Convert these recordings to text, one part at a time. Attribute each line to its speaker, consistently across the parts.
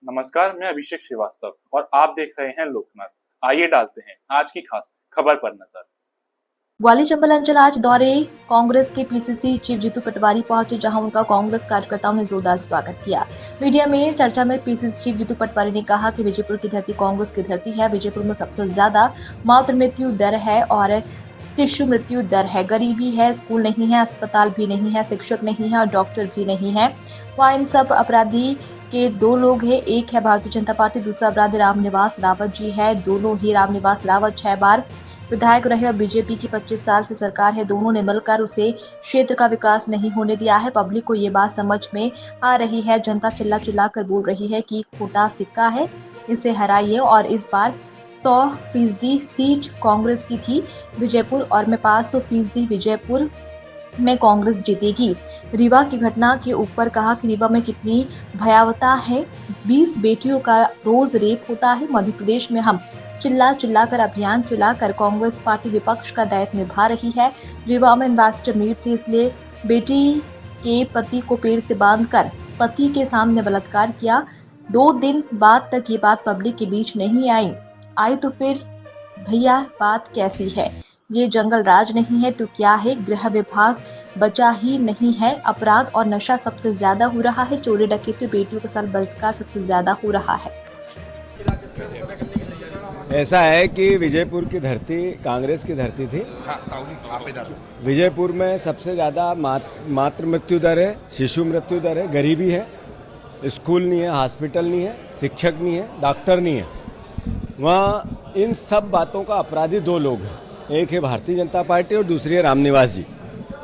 Speaker 1: नमस्कार, मैं अभिषेक श्रीवास्तव और आप देख रहे हैं लोकमत। आइए डालते हैं आज की खास खबर पर नजर।
Speaker 2: ग्वालियर चंबल अंचल आज दौरे कांग्रेस के पीसीसी चीफ जीतू पटवारी पहुंचे, जहां उनका कांग्रेस कार्यकर्ताओं ने जोरदार स्वागत किया। मीडिया में चर्चा में पीसीसी चीफ जीतू पटवारी ने कहा कि विजयपुर की धरती कांग्रेस की धरती है। विजयपुर में सबसे ज्यादा मातृ मृत्यु दर है और शिशु मृत्यु दर है। गरीबी है, स्कूल नहीं है, अस्पताल भी नहीं है, शिक्षक नहीं है और डॉक्टर भी नहीं है। वहाँ इन सब अपराधी के दो लोग हैं, एक है भारतीय जनता पार्टी, दूसरा अपराधी रामनिवास रावत जी है। दोनों ही रामनिवास रावत 6 बार विधायक रहे और बीजेपी की 25 साल से सरकार है। दोनों ने मिलकर उसे क्षेत्र का विकास नहीं होने दिया है। पब्लिक को ये बात समझ में आ रही है। जनता चिल्ला चिल्ला कर बोल रही है कि खोटा सिक्का है, इसे हराइए। और इस बार 100% सीट कांग्रेस की थी विजयपुर और में 500% विजयपुर में कांग्रेस जीतेगी। रीवा की घटना के ऊपर कहा कि रीवा में कितनी भयावता है। 20 बेटियों का रोज रेप होता है। मध्य प्रदेश में हम चिल्ला चिल्ला कर अभियान चलाकर कांग्रेस पार्टी विपक्ष का दायित्व निभा रही है। रीवा में इन्वेस्टर मीट थी, इसलिए बेटी के पति को पेड़ से बांधकर पति के सामने बलात्कार किया। 2 दिन बाद तक ये बात पब्लिक के बीच नहीं आई तो फिर भैया बात कैसी है? ये जंगल राज नहीं है तो क्या है? गृह विभाग बचा ही नहीं है। अपराध और नशा सबसे ज्यादा हो रहा है। चोरी डकैती, बेटियों के साथ बलात्कार सबसे ज्यादा हो रहा है।
Speaker 3: ऐसा है कि विजयपुर की धरती कांग्रेस की धरती थी। विजयपुर में सबसे ज्यादा मातृ मृत्यु दर है, शिशु मृत्यु दर है, गरीबी है, स्कूल नहीं है, हॉस्पिटल नहीं है, शिक्षक नहीं है, डॉक्टर नहीं है। वहाँ इन सब बातों का अपराधी 2 लोग हैं, एक है भारतीय जनता पार्टी और दूसरी है रामनिवास जी।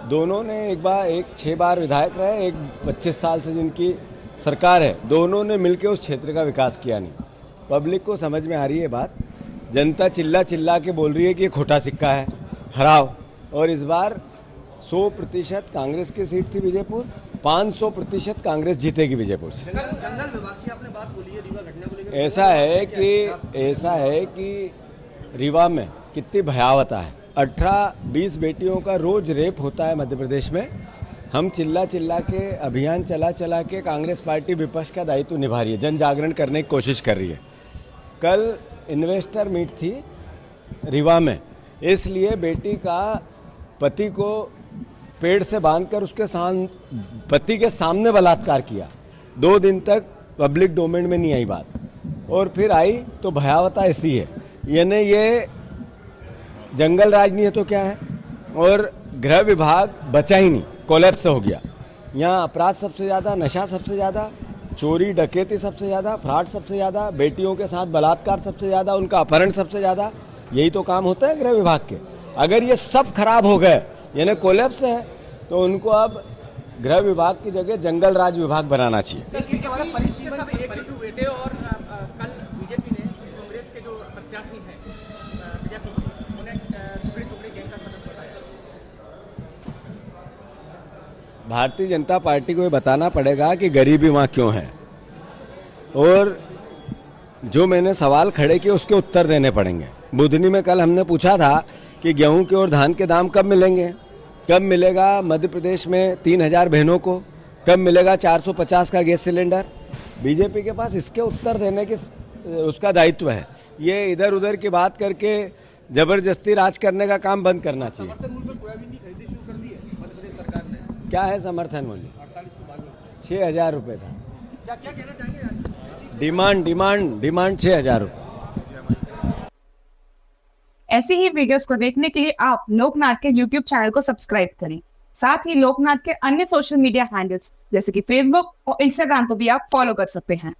Speaker 3: दोनों ने एक 6 बार विधायक रहे, एक 25 साल से जिनकी सरकार है। दोनों ने मिलकर उस क्षेत्र का विकास किया नहीं। पब्लिक को समझ में आ रही है बात। जनता चिल्ला चिल्ला के बोल रही है कि ये खोटा सिक्का है, हराओ। और इस बार 100% कांग्रेस की सीट थी विजयपुर, 500% कांग्रेस जीतेगी विजयपुर से।
Speaker 4: जंगल विभाग की आपने बात बोली है, रीवा घटना को लेकर
Speaker 3: ऐसा है कि रीवा में कितनी भयावता है। 18-20 बेटियों का रोज रेप होता है मध्य प्रदेश में। हम चिल्ला चिल्ला के अभियान चला के कांग्रेस पार्टी विपक्ष का दायित्व निभा रही है, जन जागरण करने की कोशिश कर रही है। कल इन्वेस्टर मीट थी रीवा में, इसलिए बेटी का पति को पेड़ से बांधकर उसके पति के सामने बलात्कार किया। 2 दिन तक पब्लिक डोमेन में नहीं आई बात, और फिर आई तो भयावता ऐसी है। यानी ये जंगल राज नहीं है तो क्या है? और गृह विभाग बचा ही नहीं, कोलैप्स हो गया। यहाँ अपराध सबसे ज़्यादा, नशा सबसे ज़्यादा, चोरी डकैती सबसे ज़्यादा, फ्रॉड सबसे ज़्यादा, बेटियों के साथ बलात्कार सबसे ज़्यादा, उनका अपहरण सबसे ज़्यादा। यही तो काम होता है गृह विभाग के। अगर ये सब खराब हो गए, यानी कोलैप्स है, तो उनको अब गृह विभाग की जगह जंगल राज विभाग बनाना चाहिए। भारतीय जनता पार्टी को ये बताना पड़ेगा कि गरीबी वहाँ क्यों है, और जो मैंने सवाल खड़े किए उसके उत्तर देने पड़ेंगे। बुधनी में कल हमने पूछा था कि गेहूं के और धान के दाम कब मिलेंगे, कब मिलेगा मध्य प्रदेश में 3000 बहनों को, कब मिलेगा 450 का गैस सिलेंडर। बीजेपी के पास इसके उत्तर देने की उसका दायित्व है। ये इधर उधर की बात करके जबरदस्ती राज करने का काम बंद करना चाहिए। क्या है समर्थन मूल्य? 6000 रुपये था। क्या कहना चाहेंगे? डिमांड 6000 रुपये।
Speaker 5: ऐसी ही वीडियोस को देखने के लिए आप लोकनाथ के YouTube चैनल को सब्सक्राइब करें। साथ ही लोकनाथ के अन्य सोशल मीडिया हैंडल्स जैसे कि फेसबुक और इंस्टाग्राम को भी आप फॉलो कर सकते हैं।